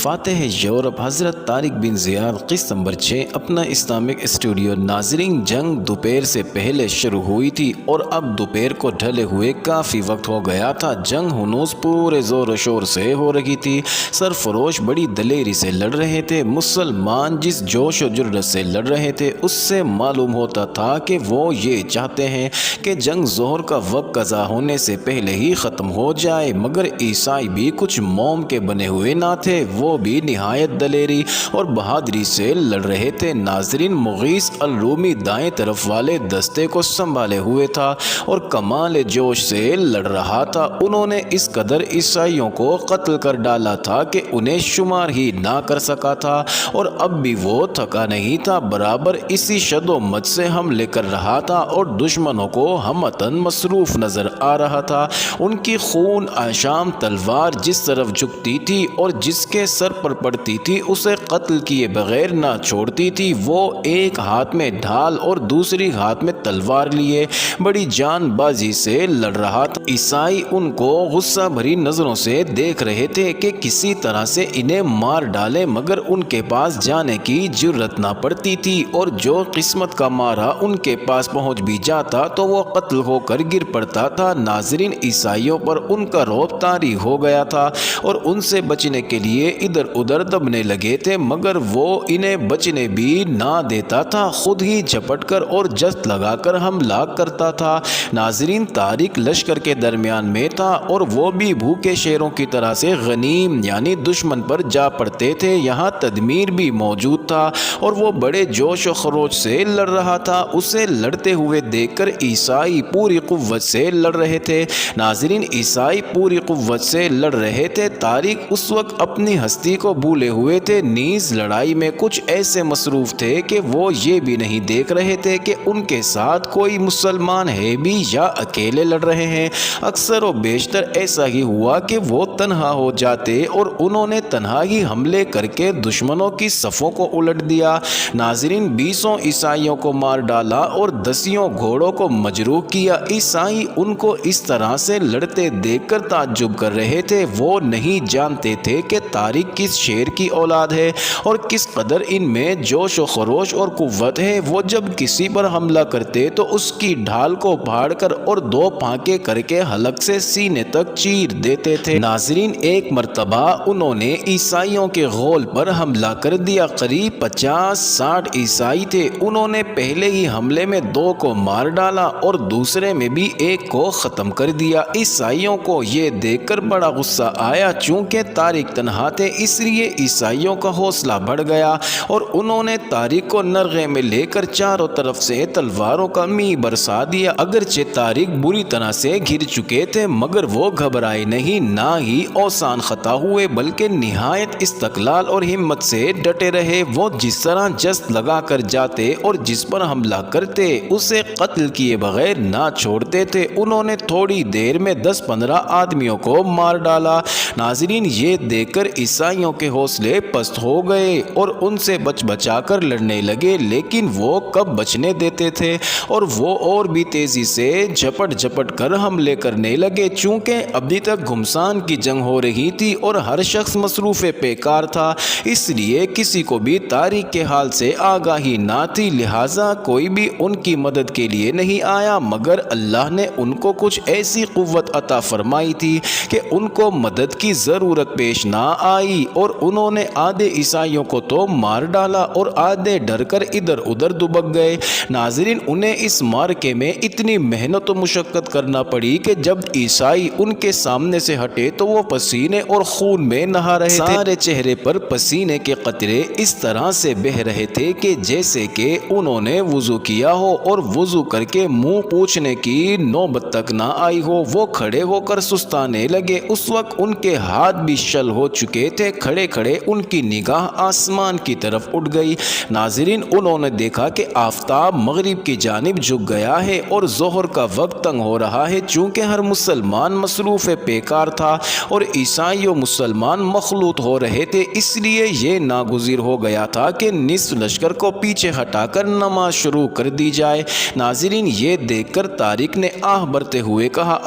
فاتح یورپ حضرت طارق بن زیاد قسط نمبر 6 اپنا اسلامک اسٹوڈیو۔ ناظرین، جنگ دوپہر سے پہلے شروع ہوئی تھی اور اب دوپہر کو ڈھلے ہوئے کافی وقت ہو گیا تھا۔ جنگ ہنوز پورے زور و شور سے ہو رہی تھی۔ سرفروش بڑی دلیری سے لڑ رہے تھے۔ مسلمان جس جوش و جرأت سے لڑ رہے تھے اس سے معلوم ہوتا تھا کہ وہ یہ چاہتے ہیں کہ جنگ ظہر کا وقت قضا ہونے سے پہلے ہی ختم ہو جائے، مگر عیسائی بھی کچھ موم کے بنے ہوئے نہ تھے۔ وہ بھی نہایت دلیری اور بہادری سے لڑ رہے تھے۔ ناظرین، مغیث الرومی دائیں طرف والے دستے کو سنبھالے ہوئے تھا اور کمال جوش سے لڑ رہا تھا۔ انہوں نے اس قدر عیسائیوں کو قتل کر ڈالا تھا کہ انہیں شمار ہی نہ کر سکا تھا، اور اب بھی وہ تھکا نہیں تھا، برابر اسی شد و مت سے حملے کر رہا تھا اور دشمنوں کو ہمتاً مصروف نظر آ رہا تھا۔ ان کی خون آشام تلوار جس طرف جھکتی تھی اور جس کے سر پر پڑتی تھی اسے قتل کیے بغیر نہ چھوڑتی تھی۔ وہ ایک ہاتھ میں ڈھال اور دوسری ہاتھ میں تلوار لیے بڑی جان بازی سے لڑ رہا تھا۔ عیسائی ان کو غصہ بھری نظروں سے دیکھ رہے تھے کہ کسی طرح سے انہیں مار ڈالے، مگر ان کے پاس جانے کی جرأت نہ پڑتی تھی، اور جو قسمت کا مارا ان کے پاس پہنچ بھی جاتا تو وہ قتل ہو کر گر پڑتا تھا۔ ناظرین، عیسائیوں پر ان کا رعب طاری ہو گیا تھا اور ان سے بچنے کے لیے ادھر ادھر دبنے لگے تھے، مگر وہ انہیں بچنے بھی نہ دیتا تھا، خود ہی جھپٹ کر اور جست لگا کر حملہ کرتا تھا۔ ناظرین، طارق لشکر کے درمیان میں تھا اور وہ بھی بھوکے شیروں کی طرح سے غنیم یعنی دشمن پر جا پڑتے تھے۔ یہاں تدمیر بھی موجود تھا اور وہ بڑے جوش و خروش سے لڑ رہا تھا۔ اسے لڑتے ہوئے دیکھ کر عیسائی پوری قوت سے لڑ رہے تھے۔ ناظرین، عیسائی پوری قوت سے لڑ رہے تھے۔ طارق اس وقت اپنی ہستی کو بھولے ہوئے تھے، نیز لڑائی میں کچھ ایسے مصروف تھے کہ وہ یہ بھی نہیں دیکھ رہے تھے کہ ان کے ساتھ کوئی مسلمان ہے بھی یا اکیلے لڑ رہے ہیں۔ اکثر و بیشتر ایسا ہی ہوا کہ وہ تنہا ہو جاتے اور انہوں نے تنہا ہی حملے کر کے دشمنوں کی صفوں کو الٹ دیا۔ ناظرین، 20 عیسائیوں کو مار ڈالا اور 10 گھوڑوں کو مجروح کیا۔ عیسائی ان کو اس طرح سے لڑتے دیکھ کر تعجب کر رہے تھے۔ وہ نہیں جانتے تھے کہ طارق کس شیر کی اولاد ہے اور کس قدر ان میں جوش و خروش اور قوت ہے۔ وہ جب کسی پر حملہ کرتے تو اس کی ڈھال کو پھاڑ کر اور 2 پھانکے کر کے حلق سے سینے تک چیر دیتے تھے۔ ناظرین، ایک مرتبہ انہوں نے عیسائیوں کے غول پر حملہ کر دیا۔ قریب 50-60 عیسائی تھے۔ انہوں نے پہلے ہی حملے میں 2 کو مار ڈالا اور دوسرے میں بھی 1 کو ختم کر دیا۔ عیسائیوں کو یہ دیکھ کر بڑا غصہ آیا۔ چونکہ طارق تنہا تھے اس لیے عیسائیوں کا حوصلہ بڑھ گیا اور انہوں نے طارق کو نرغے میں لے کر چاروں طرف سے تلواروں کا می برسا دیا۔ اگرچہ طارق بری طرح سے گر چکے تھے مگر وہ گھبرائے نہیں، نہ ہی اوسان خطا ہوئے، بلکہ نہایت استقلال اور ہمت سے ڈٹے رہے۔ وہ جس طرح جست لگا کر جاتے اور جس پر حملہ کرتے اسے قتل کیے بغیر نہ چھوڑتے تھے۔ انہوں نے تھوڑی دیر میں 10-15 آدمیوں کو مار ڈالا۔ ناظرین، یہ دیکھ کر عیسائیوں کے حوصلے پست ہو گئے اور ان سے بچا کر لڑنے لگے، لیکن وہ کب بچنے دیتے تھے اور وہ اور بھی تیزی سے جھپٹ کر حملے کرنے لگے۔ چونکہ ابھی تک گھمسان کی جنگ ہو رہی تھی اور ہر شخص مصروف پیکار تھا، اس لیے کسی کو بھی طارق کے حال سے آگاہی نہ تھی، لہٰذا کوئی بھی ان کی مدد کے لیے نہیں آیا، مگر اللہ نے ان کو کچھ ایسی قوت عطا فرمائی تھی کہ ان کو مدد کی ضرورت پیش نہ آئی، اور انہوں نے آدھے عیسائیوں کو تو مار ڈالا اور آدھے ڈر کر ادھر ادھر دبک گئے۔ ناظرین، انہیں اس مارکے میں اتنی محنت و مشقت کرنا پڑی کہ جب عیسائی ان کے سامنے سے ہٹے تو وہ پسینے اور خون میں نہا رہے تھے۔ سارے چہرے پر پسینے کے قطرے اس طرح سے بہہ رہے تھے کہ جیسے کہ انہوں نے وضو کیا ہو اور وضو کر کے منہ پوچھنے کی نوبت تک نہ آئی ہو۔ وہ کھڑے ہو کر سستانے لگے۔ اس وقت ان کے ہاتھ بھی شل ہو چکے تھے۔ کھڑے کھڑے ان کی نگاہ آسمان کی طرف اٹھ گئی۔ ناظرین، انہوں نے دیکھا کہ آفتاب مغرب کی جانب جھک گیا ہے اور ظہر کا وقت تنگ ہو رہا ہے۔ چونکہ ہر مسلمان مصروف پیکار تھا اور عیسائی و مسلمان مخلوط ہو رہے تھے، اس لیے یہ ناگزیر ہو گیا تھا کہ نصف لشکر کو پیچھے ہٹا کر نماز شروع کر دی جائے۔ ناظرین، یہ دیکھ کر طارق نے آہ بھرتے ہوئے کہا،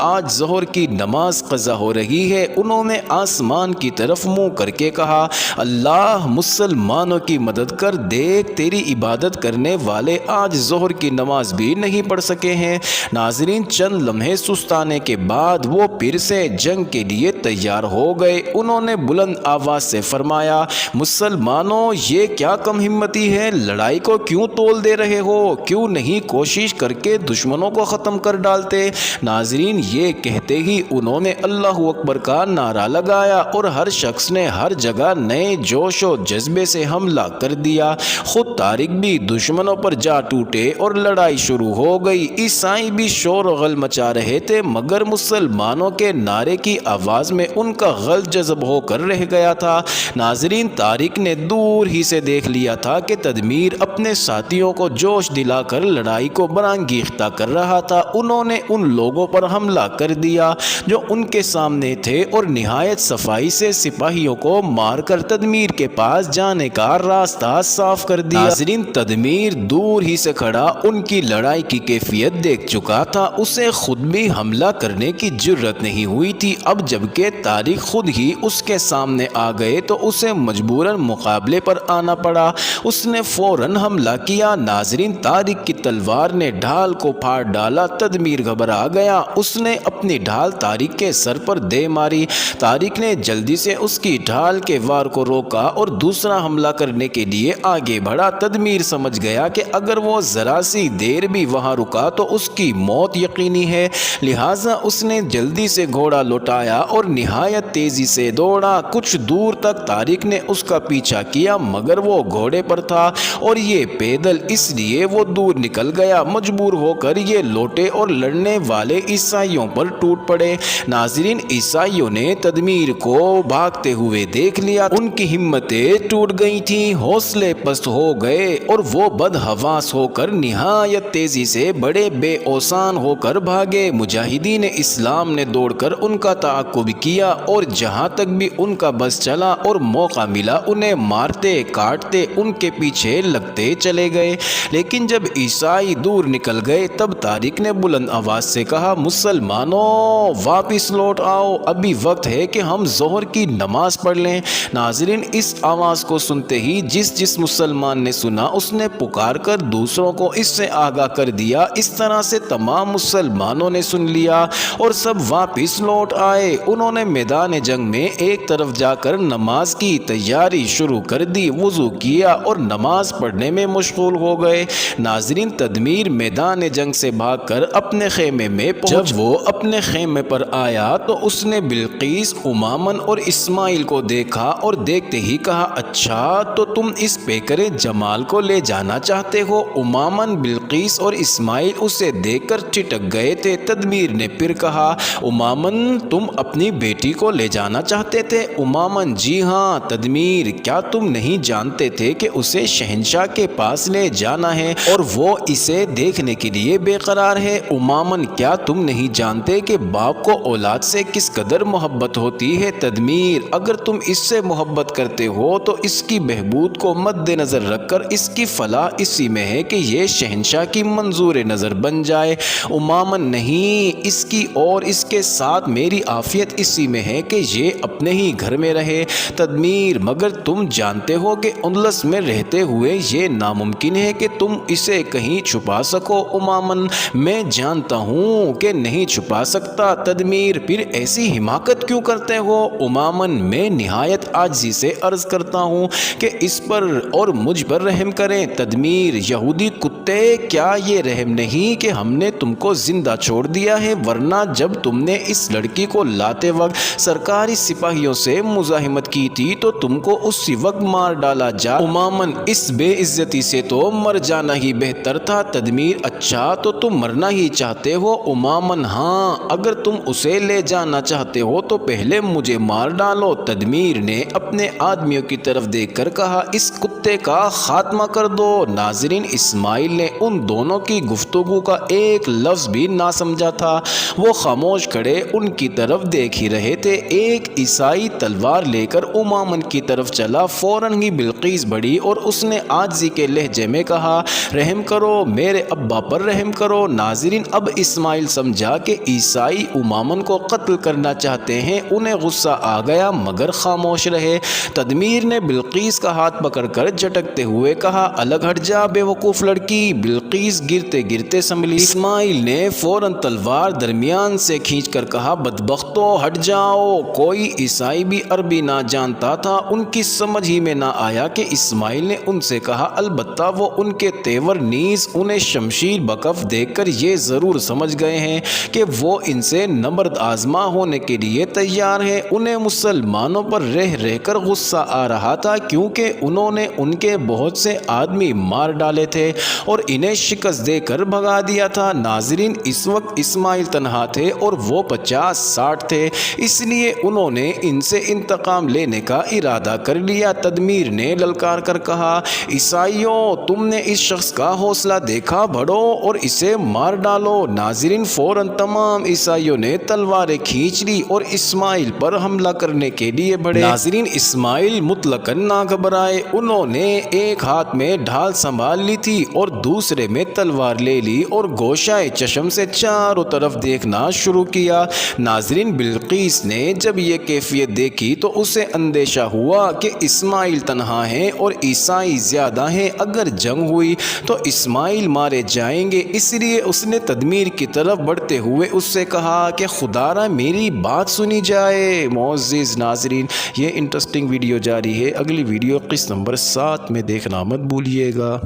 آج ظہر کی نماز قضا ہو رہی ہے۔ انہوں نے آسمان کی طرف طرف منہ کر کے کہا، اللہ مسلمانوں کی مدد کر، دیکھ تیری عبادت کرنے والے آج ظہر کی نماز بھی نہیں پڑھ سکے ہیں۔ ناظرین، چند لمحے سستانے کے بعد وہ پھر سے جنگ کے لیے تیار ہو گئے۔ انہوں نے بلند آواز سے فرمایا، مسلمانوں یہ کیا کم ہمتی ہے، لڑائی کو کیوں تول دے رہے ہو، کیوں نہیں کوشش کر کے دشمنوں کو ختم کر ڈالتے۔ ناظرین، یہ کہتے ہی انہوں نے اللہ اکبر کا نعرہ لگایا اور ہر شخص نے ہر جگہ نئے جوش و جذبے سے حملہ کر دیا۔ خود طارق بھی دشمنوں پر جا ٹوٹے اور لڑائی شروع ہو گئی۔ عیسائی بھی شور و غل مچا رہے تھے، مگر مسلمانوں کے نعرے کی آواز میں ان کا غل جذب ہو کر رہ گیا تھا۔ ناظرین، طارق نے دور ہی سے دیکھ لیا تھا کہ تدمیر اپنے ساتھیوں کو جوش دلا کر لڑائی کو برانگیختہ کر رہا تھا۔ انہوں نے ان لوگوں پر حملہ کر دیا جو ان کے سامنے تھے اور نہایت صفائی سے سپاہیوں کو مار کر تدمیر کے پاس جانے کا راستہ صاف کر دیا۔ ناظرین، تدمیر دور ہی سے کھڑا ان کی لڑائی کی کیفیت دیکھ چکا تھا، اسے خود بھی حملہ کرنے کی جرت نہیں ہوئی تھی۔ اب جبکہ طارق خود ہی اس کے سامنے آ گئے تو اسے مجبوراً مقابلے پر آنا پڑا۔ اس نے فوراً حملہ کیا۔ ناظرین، طارق کی تلوار نے ڈھال کو پھاڑ ڈالا۔ تدمیر گھبرا گیا، اس نے اپنی ڈھال طارق کے سر پر دے ماری۔ طارق نے جلدی سے اس کی ڈھال کے وار کو روکا اور دوسرا حملہ کرنے کے لیے آگے بڑھا۔ تدمیر سمجھ گیا کہ اگر وہ ذرا سی دیر بھی وہاں رکا تو اس کی موت یقینی ہے، لہٰذا اس نے جلدی سے گھوڑا لوٹایا اور نہایت تیزی سے دوڑا۔ کچھ دور تک طارق نے اس کا پیچھا کیا، مگر وہ گھوڑے پر تھا اور یہ پیدل، اس لیے وہ دور نکل گیا۔ مجبور ہو کر یہ لوٹے اور لڑنے والے عیسائیوں پر ٹوٹ پڑے۔ ناظرین، عیسائیوں نے تدمیر کو بھاگتے ہوئے دیکھ لیا، ان کی ہمتیں ٹوٹ گئی تھیں، حوصلے پست ہو گئے اور وہ بدحواس ہو کر نہایت تیزی سے بڑے بے اوسان ہو کر بھاگے۔ مجاہدین اسلام نے دوڑ کر ان کا تعاقب کیا اور جہاں تک بھی ان کا بس چلا اور موقع ملا انہیں مارتے کاٹتے ان کے پیچھے لگتے چلے گئے۔ لیکن جب عیسائی دور نکل گئے تب طارق نے بلند آواز سے کہا، مسلمانوں واپس لوٹ آؤ، ابھی وقت ہے کہ ہم ظہر کی نماز پڑھ لیں۔ ناظرین، اس آواز کو سنتے ہی جس مسلمان نے سنا اس نے پکار کر دوسروں کو اس سے آگاہ کر دیا۔ اس طرح سے تمام مسلمانوں نے سن لیا اور سب واپس لوٹ آئے۔ انہوں نے میدان جنگ میں ایک طرف جا کر نماز کی تیاری شروع کر دی، وضو کیا اور نماز پڑھنے میں مشغول ہو گئے۔ ناظرین، تدمیر میدان جنگ سے بھاگ کر اپنے خیمے میں پہنچ، جب وہ اپنے خیمے پر آیا تو اس نے بلقیس، امامن اور اسماعیل کو دیکھا اور دیکھتے ہی کہا، اچھا تو تم اس پیکرے جمال کو لے جانا چاہتے ہو۔ امامن، بلقیس اور اسماعیل اسے دیکھ کر ٹھٹک گئے تھے۔ تدمیر نے پھر کہا، امامن تم اپنی بیٹی کو لے جانا چاہتے تھے؟ امامن، جی ہاں۔ تدمیر، کیا تم نہیں جانتے تھے کہ اسے شہنشاہ کے پاس لے جانا ہے اور وہ اسے دیکھنے کے لیے بے قرار ہے؟ امامن، کیا تم نہیں جانتے کہ باپ کو اولاد سے کس قدر محبت ہوتی ہے؟ تدمیر، اگر تم اس سے محبت کرتے ہو تو اس کی بہبود کو مد نظر رکھ کر اس کی فلاح اسی میں ہے کہ یہ شہنشاہ کی منظور نظر بن جائے۔ امامن، نہیں، اس کی اور اس کے ساتھ میری عافیت اسی میں ہے کہ یہ اپنے ہی گھر میں رہے۔ تدمیر، مگر تم جانتے ہو کہ اندلس میں رہتے ہوئے یہ ناممکن ہے کہ تم اسے کہیں چھپا سکو۔ امامن، میں جانتا ہوں کہ نہیں چھپا سکتا۔ تدمیر، پھر ایسی حماقت کیوں کرتے ہو؟ امامن، میں نہایت عاجزی سے عرض کرتا ہوں کہ اس پر اور مجھ پر رحم کریں۔ تدمیر، یہودی کتے، کیا یہ رحم نہیں کہ ہم نے تم کو زندہ چھوڑ دیا ہے، ورنہ جب تم نے اس لڑکی کو لاتے وقت سرکاری سپاہیوں سے مزاحمت کی تھی تو تم کو اسی وقت مار ڈالا جا۔ امامن، اس بے عزتی سے تو مر جانا ہی بہتر تھا۔ تدمیر، اچھا تو تم مرنا ہی چاہتے ہو؟ امامن، ہاں، اگر تم اسے لے جانا چاہتے ہو تو پہلے مجھے مار ڈالو۔ تدمیر نے اپنے آدمیوں کی طرف دیکھ کر کہا، اس کتے کا خاتمہ کر دو۔ ناظرین، اسماعیل نے ان دونوں کی گفتگو کا ایک لفظ بھی نہ سمجھا تھا، وہ خاموش کھڑے ان کی طرف دیکھ ہی رہے تھے۔ ایک عیسائی تلوار لے کر امامن کی طرف چلا، فوراً ہی بلقیس بڑھی اور اس نے عاجزی کے لہجے میں کہا، رحم کرو، میرے ابا پر رحم کرو۔ ناظرین، اب اسماعیل سمجھا کہ عیسائی امامن کو قتل کرنا چاہتے ہیں، انہیں غصہ آ گیا، مگر خاموش رہے۔ تدمیر نے بلقیس کا ہاتھ پکڑ کر جھٹکتے ہوئے کہا، الگ ہٹ جا بے وقوف لڑکی۔ بلقیس گرتے گرتے سنبھلی۔ اسماعیل نے فوراً تلوار درمیان سے کھینچ کر کہا، بدبختو ہٹ جاؤ۔ کوئی عیسائی بھی عربی نہ جانتا تھا، ان کی سمجھ ہی میں نہ آیا کہ اسماعیل نے ان سے کہا، البتہ وہ ان کے تیور نیز انہیں شمشیر بکف دیکھ کر یہ ضرور سمجھ گئے ہیں کہ وہ ان سے نبرد آزما ہونے کے لیے تیار ہیں۔ انہیں مسلمانوں پر رہ رہ کر غصہ آ رہا تھا، کیونکہ انہوں نے ان کے بہت سے آدمی مار ڈالے تھے اور انہیں شکست دے کر بھگا دیا تھا۔ ناظرین، اس وقت اسماعیل تنہا تھے اور وہ 50-60 تھے، اس لیے انہوں نے ان سے انتقام لینے کا ارادہ کر لیا۔ تدمیر نے للکار کر کہا، عیسائیوں، تم نے اس شخص کا حوصلہ دیکھا، بڑھو اور اسے مار ڈالو۔ ناظرین، فوراً تمام عیسائیوں نے تلواریں کھینچ لی اور اسماعیل پر حملہ کرنے کے لیے بڑھے۔ ناظرین، اسماعیل مطلقاً نہ گھبرائے، انہوں نے ایک ہاتھ میں ڈھال سنبھال لی تھی اور دوسرے میں تلوار لے لی اور گوشائے چشم سے چاروں طرف دیکھنا شروع کیا۔ ناظرین، بلقیس نے جب یہ کیفیت دیکھی تو اسے اندیشہ ہوا کہ اسماعیل تنہا ہیں اور عیسائی زیادہ ہیں، اگر جنگ ہوئی تو اسماعیل مارے جائیں گے، اس لیے اس نے تدمیر کی طرف بڑھتے ہوئے اس سے کہا کہ خدا را میری بات سنی جائے۔ معزز ناظرین، یہ انٹرسٹنگ ویڈیو جاری ہے، اگلی ویڈیو قسط نمبر 7 میں دیکھنا مت بھولیے گا۔